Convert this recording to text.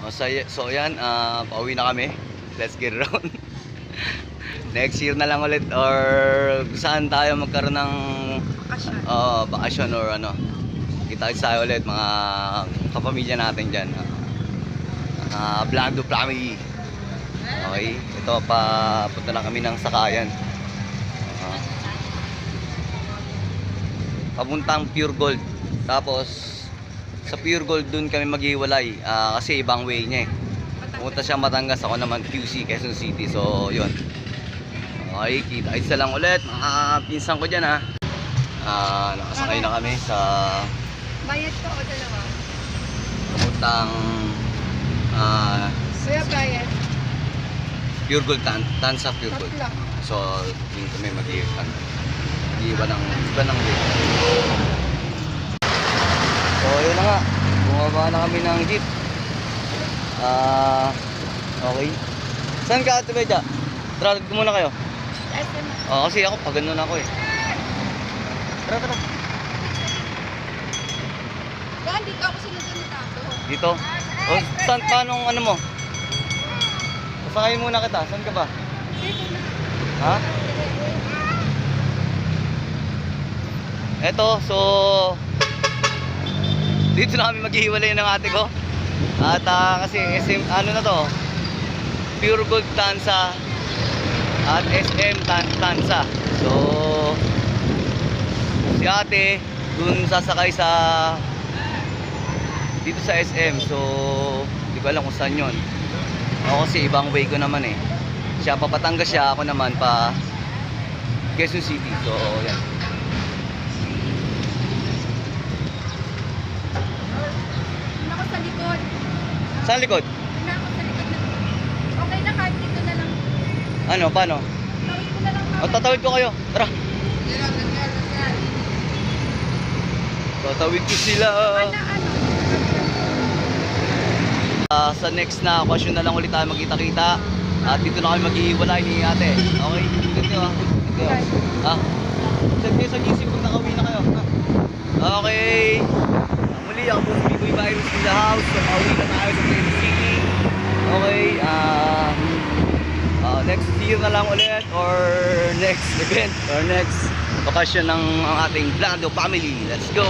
So yan, pauwi na kami. Let's get around. Next year na lang ulit or saan tayo magkaroon ng bakasyon or ano. Kita tayo ulit mga kapamilya natin dyan. Blando family. Okay, ito punta na kami ng Sakayan. Papuntang Pure Gold. Tapos sa Pure Gold dun kami maghiwalay kasi ibang way niya eh. Pumunta siya Batangas, ako naman QC, Quezon City. So yun. Okay, kita lang ulit mga pinsan ko dyan ha. Nakasakay na kami sa bayad ko o dalawa? papuntang Kuya bayad. Pure Gold, Tansa Pure Gold. Tatlo. So yun kami iba ng way. So yun na nga, bumaba na kami ng jeep. Okay. Saan ka Ate Beja? Tara, dito muna kayo. Kasi ako pag ganun ako eh. Tara. Saan dito ako sinusunod ako? Dito? O, saan paano ano mo? Sasakay muna kita. Saan ka ba? Dito na. Ha? Eto, so dito na kami maghihiwalay ng ate ko. At kasi SM, ano na to? Pure Gold Tansa at SM Tansa. So si ate dun sasakay sa dito sa SM. So hindi ko alam kung saan yun. Ako kasi ibang way ko naman eh. Siya pa Batangas siya, ako naman pa Quezon City. So yan. Ako sa likod. Saan likod? Ako sa likod na. Okay na kahit dito na lang. Ano, paano? Tawid ko na lang. O, tatawid ko kayo. Tara. Tatawid ko sila. Sa next na okasyon na lang ulit tayo magkita-kita. At dito na kami maghihiwalay ni ate. Okay? Dito ah. Dito ah. Ha? Send kayo sa GC kung nakauwi na kayo. Ha? Okay. Muli ako po si Biboy Virus in the house. So pauwi na tayo sa Quezon City. Okay. Next year na lang ulit or next event or next okasyon ng ating Blando family. Let's go!